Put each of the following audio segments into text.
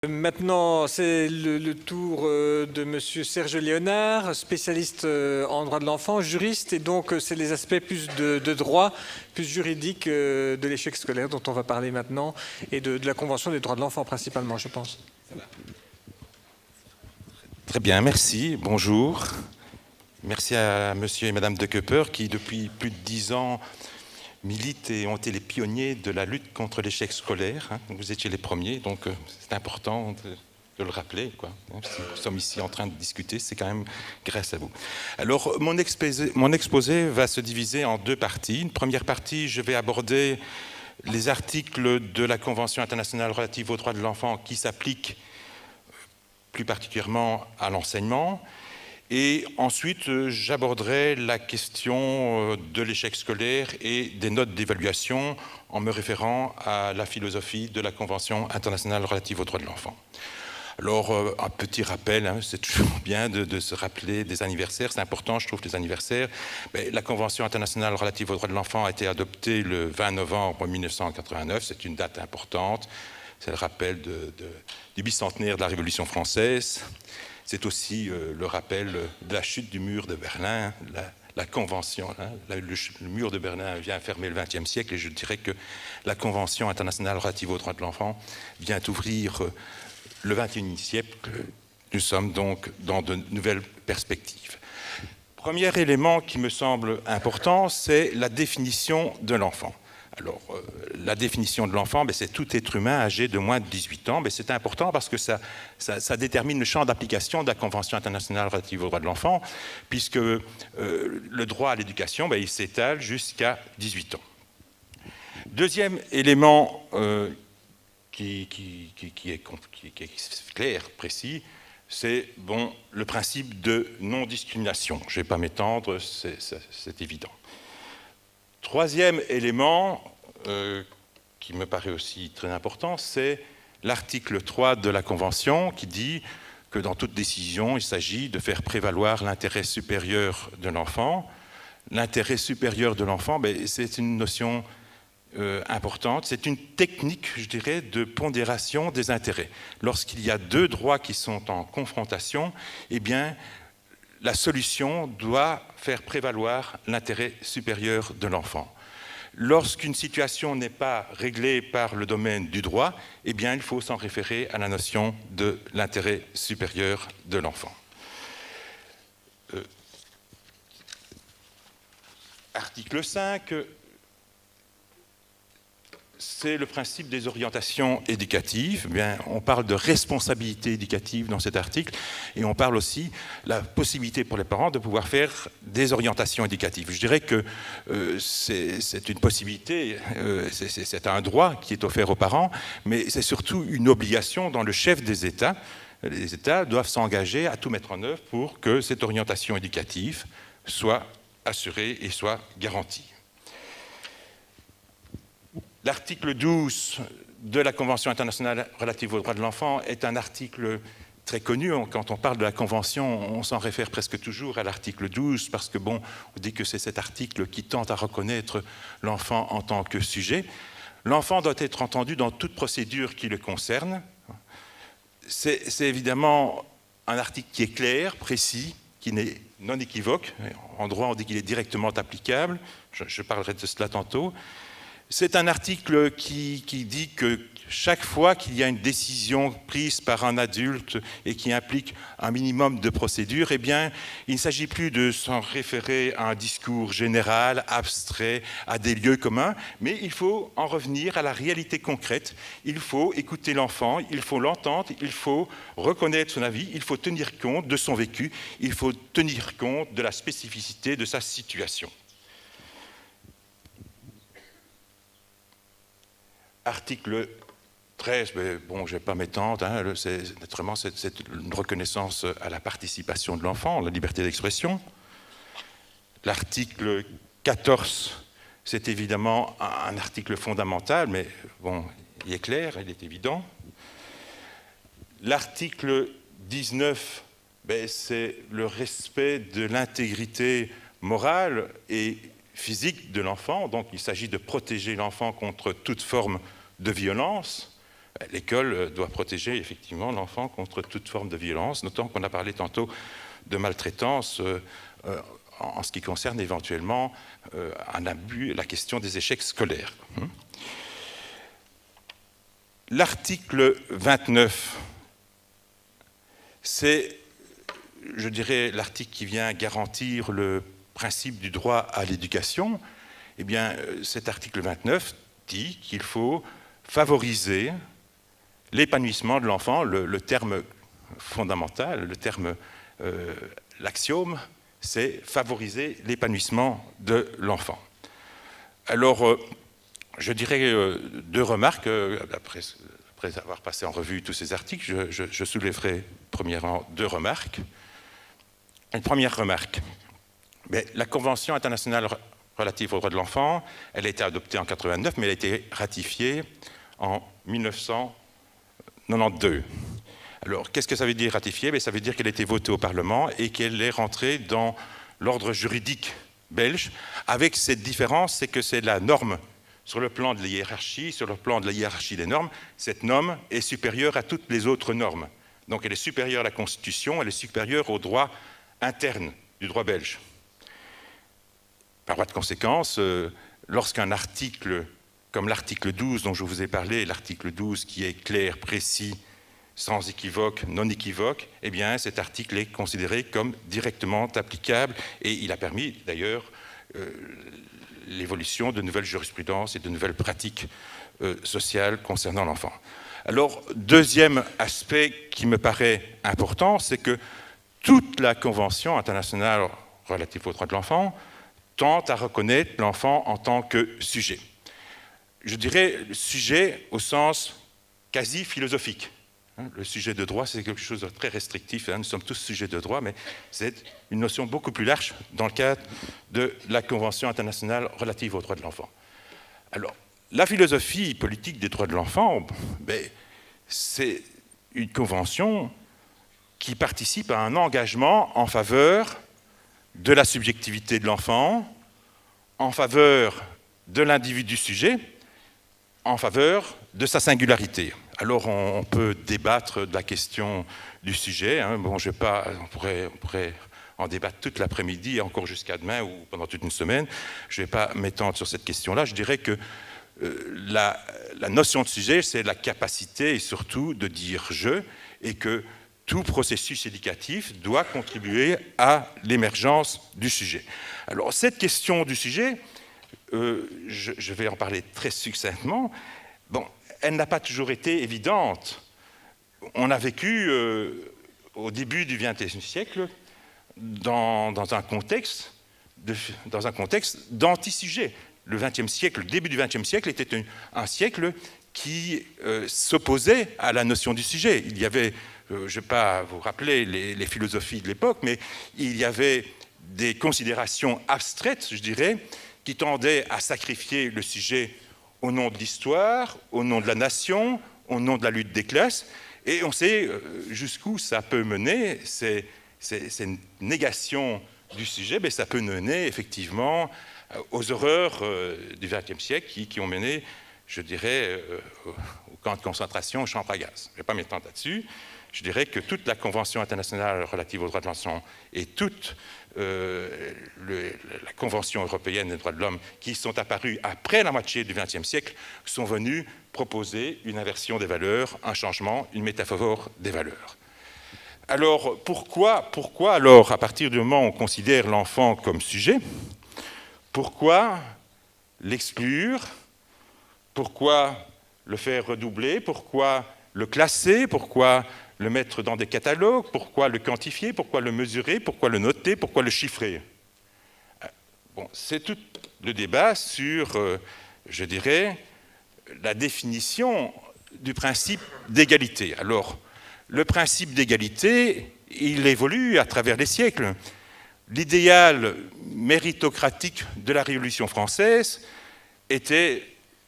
Maintenant, c'est le tour de Monsieur Serge Léonard, spécialiste en droit de l'enfant, juriste, et donc c'est les aspects plus de droit, plus juridiques de l'échec scolaire dont on va parler maintenant, et de la Convention des droits de l'enfant principalement, je pense. Très bien, merci. Bonjour. Merci à Monsieur et Madame De Kuyper qui, depuis plus de 10 ans, militent et ont été les pionniers de la lutte contre l'échec scolaire. Vous étiez les premiers, donc c'est important de le rappeler, quoi. Si nous sommes ici en train de discuter, c'est quand même grâce à vous. Alors, mon exposé va se diviser en deux parties. Une première partie, je vais aborder les articles de la Convention internationale relative aux droits de l'enfant qui s'appliquent plus particulièrement à l'enseignement. Et ensuite, j'aborderai la question de l'échec scolaire et des notes d'évaluation en me référant à la philosophie de la Convention internationale relative aux droits de l'enfant. Alors, un petit rappel, c'est toujours bien de se rappeler des anniversaires, c'est important, je trouve, les anniversaires. Mais la Convention internationale relative aux droits de l'enfant a été adoptée le 20 novembre 1989, c'est une date importante, c'est le rappel du bicentenaire de la Révolution française. C'est aussi le rappel de la chute du mur de Berlin, la Convention. Le mur de Berlin vient fermer le XXe siècle et je dirais que la Convention internationale relative aux droits de l'enfant vient ouvrir le XXIe siècle. Nous sommes donc dans de nouvelles perspectives. Premier élément qui me semble important, c'est la définition de l'enfant. Alors, la définition de l'enfant, c'est tout être humain âgé de moins de 18 ans. C'est important parce que ça détermine le champ d'application de la Convention internationale relative aux droits de l'enfant, puisque le droit à l'éducation, il s'étale jusqu'à 18 ans. Deuxième élément qui est clair, précis, c'est le principe de non-discrimination. Je ne vais pas m'étendre, c'est évident. Troisième élément qui me paraît aussi très important, c'est l'article 3 de la Convention qui dit que dans toute décision, il s'agit de faire prévaloir l'intérêt supérieur de l'enfant. L'intérêt supérieur de l'enfant, c'est une notion importante, c'est une technique, je dirais, de pondération des intérêts. Lorsqu'il y a deux droits qui sont en confrontation, eh bien, la solution doit faire prévaloir l'intérêt supérieur de l'enfant. Lorsqu'une situation n'est pas réglée par le domaine du droit, eh bien, il faut s'en référer à la notion de l'intérêt supérieur de l'enfant. Article 5, c'est le principe des orientations éducatives. On parle de responsabilité éducative dans cet article et on parle aussi de la possibilité pour les parents de pouvoir faire des orientations éducatives. Je dirais que c'est une possibilité, c'est un droit qui est offert aux parents, mais c'est surtout une obligation dans le chef des États. Les États doivent s'engager à tout mettre en œuvre pour que cette orientation éducative soit assurée et soit garantie. L'article 12 de la Convention internationale relative aux droits de l'enfant est un article très connu. Quand on parle de la Convention, on s'en réfère presque toujours à l'article 12 parce que, on dit que c'est cet article qui tente à reconnaître l'enfant en tant que sujet. L'enfant doit être entendu dans toute procédure qui le concerne. C'est évidemment un article qui est clair, précis, qui n'est non équivoque. En droit, on dit qu'il est directement applicable. Je parlerai de cela tantôt. C'est un article qui dit que chaque fois qu'il y a une décision prise par un adulte et qui implique un minimum de procédure, eh bien, il ne s'agit plus de s'en référer à un discours général, abstrait, à des lieux communs, mais il faut en revenir à la réalité concrète. Il faut écouter l'enfant, il faut l'entendre, il faut reconnaître son avis, il faut tenir compte de son vécu, il faut tenir compte de la spécificité de sa situation. Article 13, je ne vais pas m'étendre, c'est une reconnaissance à la participation de l'enfant, la liberté d'expression. L'article 14, c'est évidemment un article fondamental, mais il est clair, il est évident. L'article 19, c'est le respect de l'intégrité morale et physique de l'enfant, donc il s'agit de protéger l'enfant contre toute forme de violence. L'école doit protéger effectivement l'enfant contre toute forme de violence, notamment qu'on a parlé tantôt de maltraitance en ce qui concerne éventuellement un abus, la question des échecs scolaires. L'article 29, c'est, je dirais, l'article qui vient garantir le principe du droit à l'éducation. Eh bien, cet article 29 dit qu'il faut favoriser l'épanouissement de l'enfant. Le terme fondamental, le terme, l'axiome, c'est favoriser l'épanouissement de l'enfant. Alors, je dirais deux remarques, après avoir passé en revue tous ces articles, je soulèverai premièrement deux remarques. Une première remarque, mais la Convention internationale relative aux droits de l'enfant, elle a été adoptée en 1989, mais elle a été ratifiée en 1992. Alors, qu'est-ce que ça veut dire ratifier? Ça veut dire qu'elle a été votée au Parlement et qu'elle est rentrée dans l'ordre juridique belge, avec cette différence, c'est que c'est la norme sur le plan de la hiérarchie, sur le plan de la hiérarchie des normes, cette norme est supérieure à toutes les autres normes. Donc elle est supérieure à la Constitution, elle est supérieure au droit interne du droit belge. Par voie de conséquence, lorsqu'un article, comme l'article 12 dont je vous ai parlé, l'article 12 qui est clair, précis, sans équivoque, non équivoque, eh bien cet article est considéré comme directement applicable et il a permis d'ailleurs l'évolution de nouvelles jurisprudences et de nouvelles pratiques sociales concernant l'enfant. Alors, deuxième aspect qui me paraît important, c'est que toute la Convention internationale relative aux droits de l'enfant tente à reconnaître l'enfant en tant que sujet. Je dirais sujet au sens quasi philosophique. Le sujet de droit, c'est quelque chose de très restrictif. Nous sommes tous sujets de droit, mais c'est une notion beaucoup plus large dans le cadre de la Convention internationale relative aux droits de l'enfant. Alors, la philosophie politique des droits de l'enfant, c'est une convention qui participe à un engagement en faveur de la subjectivité de l'enfant, en faveur de l'individu sujet, en faveur de sa singularité. Alors on peut débattre de la question du sujet. Bon, on pourrait en débattre toute l'après-midi, encore jusqu'à demain ou pendant toute une semaine. Je ne vais pas m'étendre sur cette question-là. Je dirais que la notion de sujet, c'est la capacité et surtout de dire « je » et que tout processus éducatif doit contribuer à l'émergence du sujet. Alors cette question du sujet, je vais en parler très succinctement. Bon, elle n'a pas toujours été évidente. On a vécu au début du XXe siècle dans un contexte d'anti-sujet. Le XXe siècle, le début du XXe siècle était un siècle qui s'opposait à la notion du sujet. Il y avait, je ne vais pas vous rappeler les philosophies de l'époque, mais il y avait des considérations abstraites, je dirais, qui tendaient à sacrifier le sujet au nom de l'histoire, au nom de la nation, au nom de la lutte des classes. Et on sait jusqu'où ça peut mener, c'est une négation du sujet, mais ça peut mener effectivement aux horreurs du XXe siècle qui ont mené, je dirais, au camp de concentration, aux chambres à gaz. Je ne vais pas m'étendre là-dessus. Je dirais que toute la Convention internationale relative aux droits de l'enfant et toute la Convention européenne des droits de l'homme qui sont apparues après la moitié du XXe siècle sont venues proposer une inversion des valeurs, un changement, une métaphore des valeurs. Alors, pourquoi alors, à partir du moment où on considère l'enfant comme sujet, pourquoi l'exclure? Pourquoi le faire redoubler? Pourquoi le classer? Pourquoi le mettre dans des catalogues? Pourquoi le quantifier? Pourquoi le mesurer? Pourquoi le noter? Pourquoi le chiffrer? Bon, c'est tout le débat sur, je dirais, la définition du principe d'égalité. Alors, le principe d'égalité, il évolue à travers les siècles. L'idéal méritocratique de la Révolution française était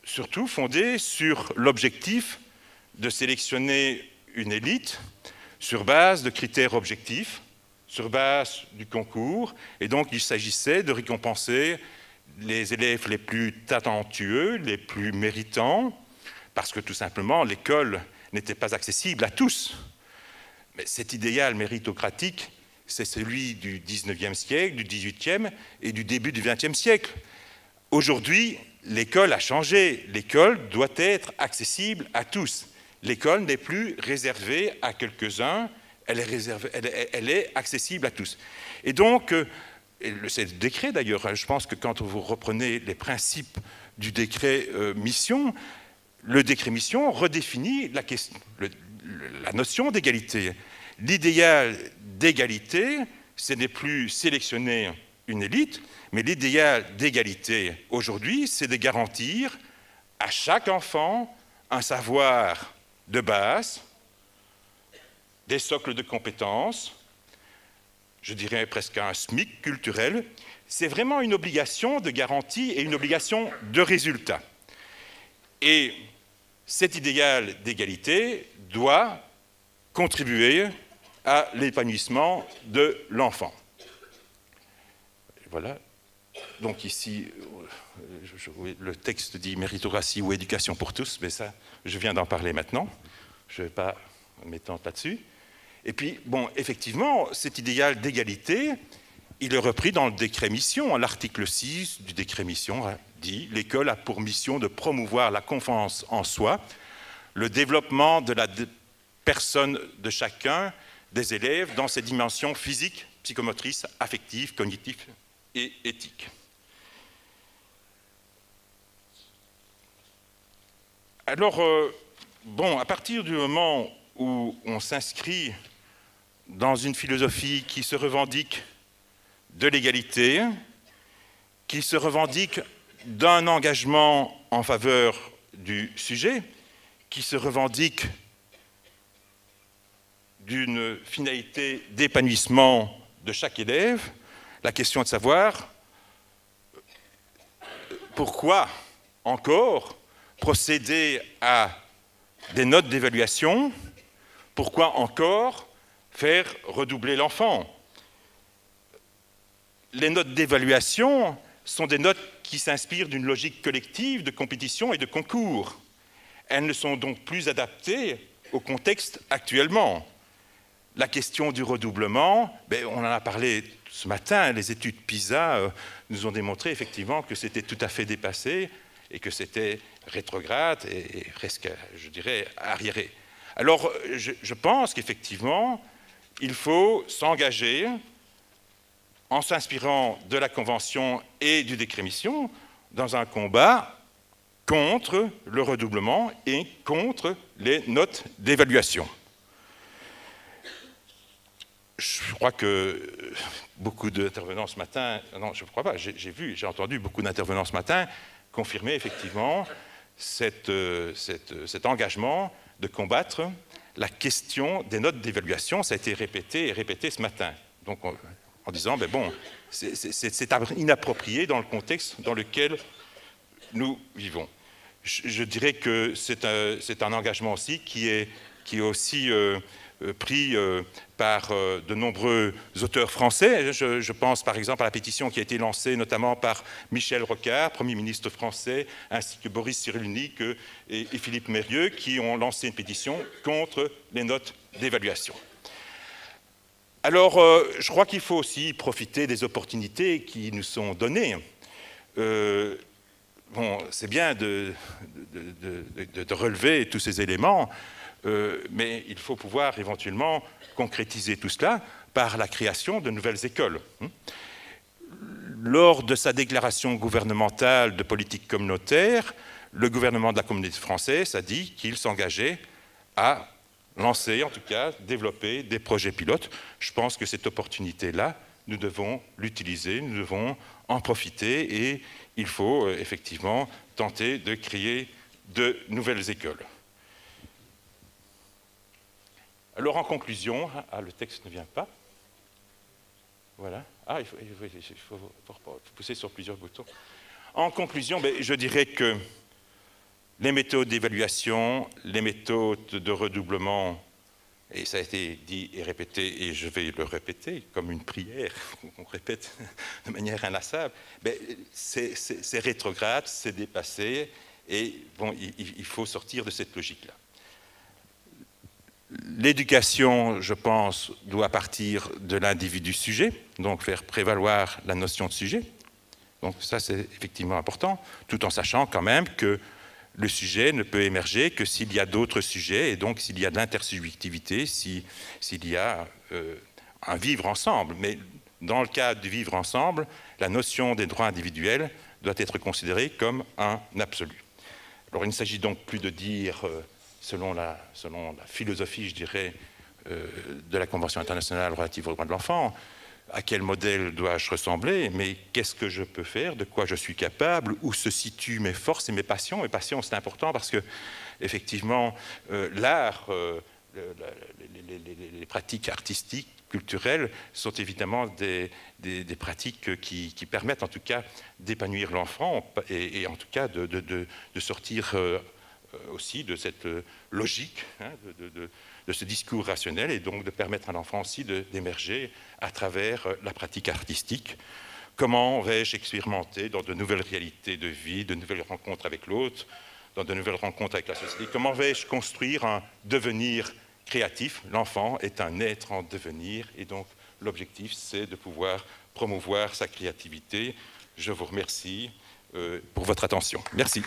surtout fondé sur l'objectif de sélectionner une élite sur base de critères objectifs, sur base du concours, et donc il s'agissait de récompenser les élèves les plus talentueux, les plus méritants, parce que tout simplement l'école n'était pas accessible à tous. Mais cet idéal méritocratique, c'est celui du 19e siècle, du 18e et du début du 20e siècle. Aujourd'hui, l'école a changé. L'école doit être accessible à tous. L'école n'est plus réservée à quelques-uns, elle est accessible à tous. Et donc, c'est le décret d'ailleurs, je pense que quand vous reprenez les principes du décret mission, le décret mission redéfinit la notion d'égalité. L'idéal d'égalité, ce n'est plus sélectionner une élite, mais l'idéal d'égalité aujourd'hui, c'est de garantir à chaque enfant un savoir de base, des socles de compétences, je dirais presque un SMIC culturel. C'est vraiment une obligation de garantie et une obligation de résultat. Et cet idéal d'égalité doit contribuer à l'épanouissement de l'enfant. Voilà. Donc ici, le texte dit méritocratie ou éducation pour tous, mais ça, je viens d'en parler maintenant. Je ne vais pas m'étendre là-dessus. Et puis, bon, effectivement, cet idéal d'égalité, il est repris dans le décret mission. L'article 6 du décret mission dit « L'école a pour mission de promouvoir la confiance en soi, le développement de la personne de chacun des élèves dans ses dimensions physiques, psychomotrices, affectives, cognitives et éthiques. » Alors, bon, à partir du moment où on s'inscrit dans une philosophie qui se revendique de l'égalité, qui se revendique d'un engagement en faveur du sujet, qui se revendique d'une finalité d'épanouissement de chaque élève, la question est de savoir pourquoi encore procéder à des notes d'évaluation, pourquoi encore faire redoubler l'enfant. Les notes d'évaluation sont des notes qui s'inspirent d'une logique collective de compétition et de concours. Elles ne sont donc plus adaptées au contexte actuellement. La question du redoublement, on en a parlé ce matin, les études PISA nous ont démontré effectivement que c'était tout à fait dépassé et que c'était rétrograde et presque, je dirais, arriéré. Alors, je pense qu'effectivement, il faut s'engager en s'inspirant de la Convention et du décret mission dans un combat contre le redoublement et contre les notes d'évaluation. Je crois que beaucoup d'intervenants ce matin, non, je ne crois pas, j'ai entendu beaucoup d'intervenants ce matin confirmer effectivement cet engagement de combattre la question des notes d'évaluation. Ça a été répété et répété ce matin. Donc, en disant, bon, c'est inapproprié dans le contexte dans lequel nous vivons. Je dirais que c'est un engagement aussi qui est aussi pris par de nombreux auteurs français. Je pense par exemple à la pétition qui a été lancée notamment par Michel Rocard, Premier ministre français, ainsi que Boris Cyrulnik et Philippe Mérieux, qui ont lancé une pétition contre les notes d'évaluation. Alors, je crois qu'il faut aussi profiter des opportunités qui nous sont données. Bon, c'est bien de relever tous ces éléments, mais il faut pouvoir éventuellement concrétiser tout cela par la création de nouvelles écoles. Lors de sa déclaration gouvernementale de politique communautaire, le gouvernement de la Communauté française a dit qu'il s'engageait à lancer, en tout cas, développer des projets pilotes. Je pense que cette opportunité-là, nous devons l'utiliser, nous devons en profiter et il faut effectivement tenter de créer de nouvelles écoles. Alors en conclusion, le texte ne vient pas. Voilà. Il faut pousser sur plusieurs boutons. En conclusion, je dirais que les méthodes d'évaluation, les méthodes de redoublement, et ça a été dit et répété, et je vais le répéter comme une prière qu'on répète de manière inlassable, c'est rétrograde, c'est dépassé, Et bon, il faut sortir de cette logique-là. L'éducation, je pense, doit partir de l'individu sujet, donc faire prévaloir la notion de sujet. Donc ça, c'est effectivement important, tout en sachant quand même que le sujet ne peut émerger que s'il y a d'autres sujets, et donc s'il y a de l'intersubjectivité, s'il y a un vivre ensemble. Mais dans le cadre du vivre ensemble, la notion des droits individuels doit être considérée comme un absolu. Alors il ne s'agit donc plus de dire, selon la philosophie, je dirais, de la Convention internationale relative aux droits de l'enfant, à quel modèle dois-je ressembler, mais qu'est-ce que je peux faire, de quoi je suis capable, où se situent mes forces et mes passions. Mes passions, c'est important parce que, effectivement, l'art, les pratiques artistiques, culturelles, sont évidemment des pratiques qui permettent, en tout cas, d'épanouir l'enfant et en tout cas de sortir aussi de cette logique, hein, de ce discours rationnel, et donc de permettre à l'enfant aussi d'émerger à travers la pratique artistique. Comment vais-je expérimenter dans de nouvelles réalités de vie, de nouvelles rencontres avec l'autre, dans de nouvelles rencontres avec la société? Comment vais-je construire un devenir créatif? L'enfant est un être en devenir, et donc l'objectif, c'est de pouvoir promouvoir sa créativité. Je vous remercie pour votre attention. Merci.